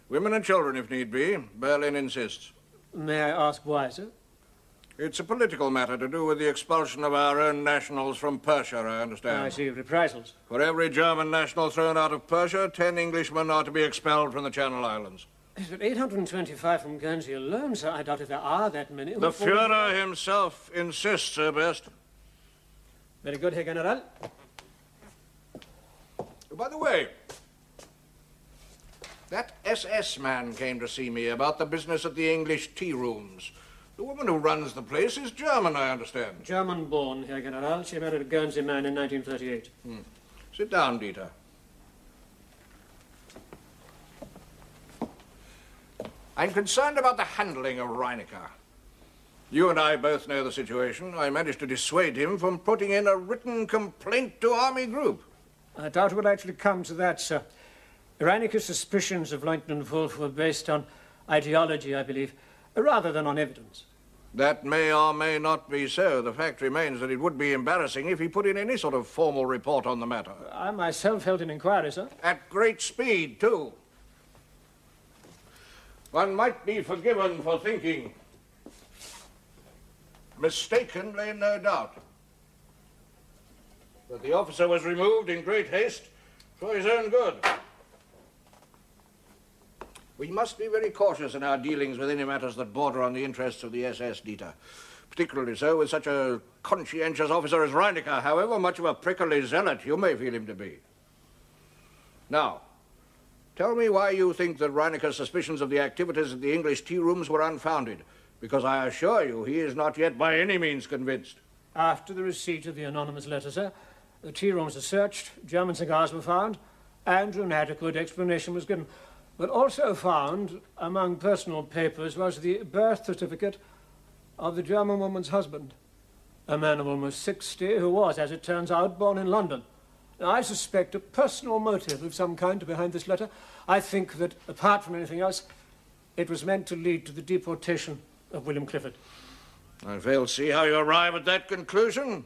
Speaker 13: women and children, if need be. Berlin insists.
Speaker 8: May I ask why, sir?
Speaker 13: It's a political matter to do with the expulsion of our own nationals from Persia, I understand.
Speaker 8: I see, reprisals.
Speaker 13: For every German national thrown out of Persia, 10 Englishmen are to be expelled from the Channel Islands.
Speaker 8: But 825 from Guernsey alone, sir. I doubt if there are that many.
Speaker 13: The Führer himself insists, Sir Best.
Speaker 8: Very good, Herr General.
Speaker 13: By the way, that SS man came to see me about the business at the English tea rooms. The woman who runs the place is German, I understand.
Speaker 8: German-born, Herr General. She married a Guernsey man in 1938.
Speaker 13: Sit down, Dieter. I'm concerned about the handling of Reinecker. You and I both know the situation. I managed to dissuade him from putting in a written complaint to Army Group.
Speaker 8: I doubt it would actually come to that, sir. Reinecker's suspicions of Lieutenant Wolf were based on ideology, I believe, rather than on evidence.
Speaker 13: That may or may not be so. The fact remains that it would be embarrassing if he put in any sort of formal report on the matter.
Speaker 8: I myself held an inquiry, sir.
Speaker 13: At great speed, too. One might be forgiven for thinking. Mistakenly, no doubt. But the officer was removed in great haste for his own good. We must be very cautious in our dealings with any matters that border on the interests of the SS, Dieter. Particularly so with such a conscientious officer as Reinecker, however much of a prickly zealot you may feel him to be. Now, tell me why you think that Reinecker's suspicions of the activities at the English tea rooms were unfounded, because I assure you he is not yet by any means convinced.
Speaker 8: After the receipt of the anonymous letter, sir, the tea rooms were searched, German cigars were found, and an adequate explanation was given. But also found, among personal papers, was the birth certificate of the German woman's husband, a man of almost 60 who was, as it turns out, born in London. Now, I suspect a personal motive of some kind behind this letter. I think that, apart from anything else, it was meant to lead to the deportation of William Clifford.
Speaker 13: I fail to see how you arrive at that conclusion.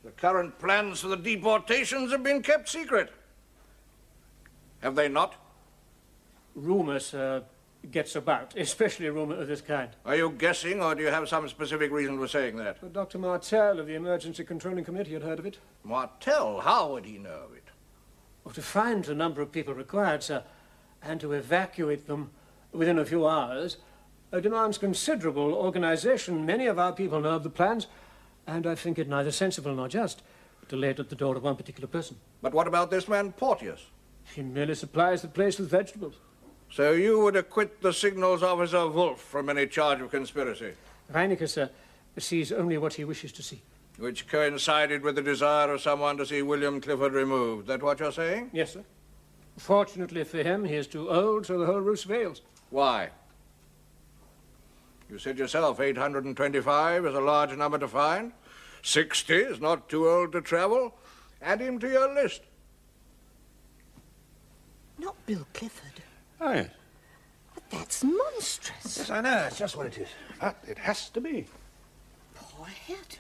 Speaker 13: The current plans for the deportations have been kept secret. Have they not?
Speaker 8: Rumours gets about, especially a rumour of this kind.
Speaker 13: Are you guessing, or do you have some specific reason for saying that?
Speaker 8: Well, Dr. Martell of the Emergency Controlling Committee had heard of it.
Speaker 13: Martell? How would he know of it?
Speaker 8: Well, to find the number of people required, sir, and to evacuate them within a few hours, demands considerable organisation. Many of our people know of the plans, and I think it neither sensible nor just to lay it at the door of one particular person.
Speaker 13: But what about this man Porteous?
Speaker 8: He merely supplies the place with vegetables.
Speaker 13: So you would acquit the signals officer Wolf from any charge of conspiracy?
Speaker 8: Reinecke, sir, sees only what he wishes to see.
Speaker 13: Which coincided with the desire of someone to see William Clifford removed. That what you're saying?
Speaker 8: Yes, sir. Fortunately for him, he is too old, so the whole ruse fails.
Speaker 13: Why? You said yourself 825 is a large number to find. 60 is not too old to travel. Add him to your list.
Speaker 3: Not Bill Clifford.
Speaker 14: Oh, yes.
Speaker 3: But that's monstrous.
Speaker 9: Yes, I know. It's just what it is. But it has to be.
Speaker 3: Poor head.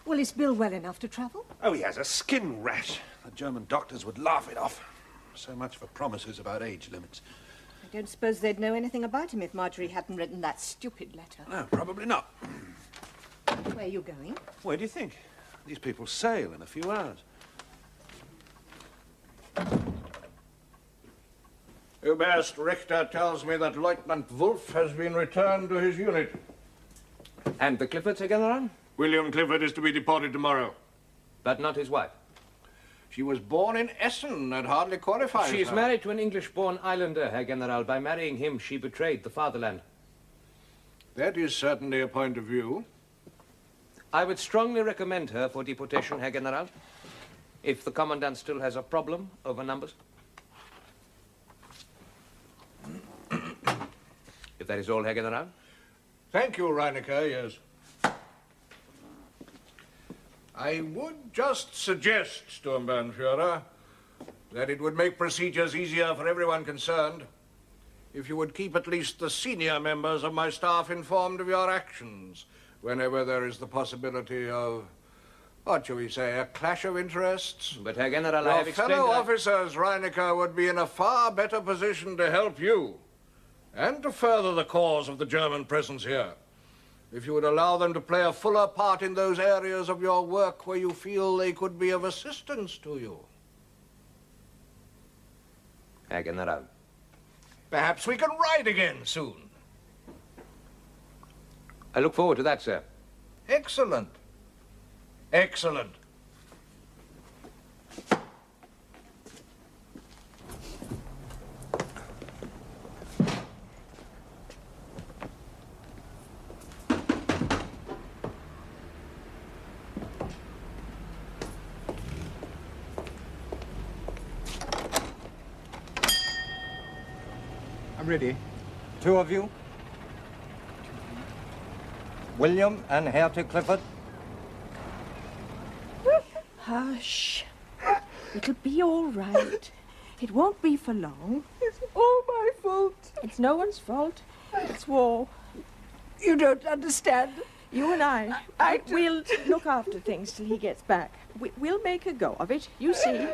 Speaker 3: Well, is Bill well enough to travel?
Speaker 9: Oh, he has a skin rash. The German doctors would laugh it off. So much for promises about age limits.
Speaker 3: I don't suppose they'd know anything about him if Marjorie hadn't written that stupid letter.
Speaker 9: No, probably not.
Speaker 3: Where are you going?
Speaker 9: Where do you think? These people sail in a few hours.
Speaker 13: Oberst Richter tells me that Lieutenant Wolf has been returned to his unit.
Speaker 1: And the Cliffords, Herr General?
Speaker 13: William Clifford is to be deported tomorrow.
Speaker 1: But not his wife.
Speaker 13: She was born in Essen. That hardly qualifies
Speaker 1: She is
Speaker 13: her.
Speaker 1: married to an English-born islander, Herr General. By marrying him, she betrayed the fatherland.
Speaker 13: That is certainly a point of view.
Speaker 1: I would strongly recommend her for deportation, Herr General, if the Commandant still has a problem over numbers. If that is all, Herr General.
Speaker 13: Thank you, Reinecke, yes. I would just suggest, Sturmbannführer, that it would make procedures easier for everyone concerned if you would keep at least the senior members of my staff informed of your actions whenever there is the possibility of, what shall we say, a clash of interests.
Speaker 1: But, Herr General,
Speaker 13: your
Speaker 1: I have explained
Speaker 13: fellow
Speaker 1: that
Speaker 13: officers, Reinecke, would be in a far better position to help you and to further the cause of the German presence here, if you would allow them to play a fuller part in those areas of your work where you feel they could be of assistance to you.
Speaker 1: Herr General.
Speaker 13: Perhaps we can ride again soon.
Speaker 1: I look forward to that, sir.
Speaker 13: Excellent. Excellent.
Speaker 15: I'm ready. Two of you. William and Herr Clifford.
Speaker 10: Hush. It'll be all right. It won't be for long.
Speaker 5: It's all my fault.
Speaker 10: It's no one's fault. It's war.
Speaker 5: You don't understand.
Speaker 10: You and I we'll look after things till he gets back. We'll make a go of it. You see.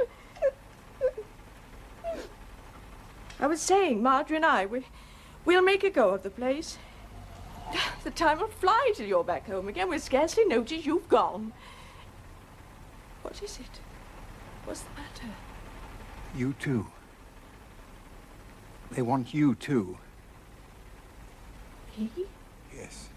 Speaker 10: I was saying, Marjorie and I, we'll make a go of the place. The time will fly till you're back home again. We'll scarcely notice you've gone. What is it? What's the matter?
Speaker 6: You too. They want you too.
Speaker 10: He?
Speaker 6: Yes.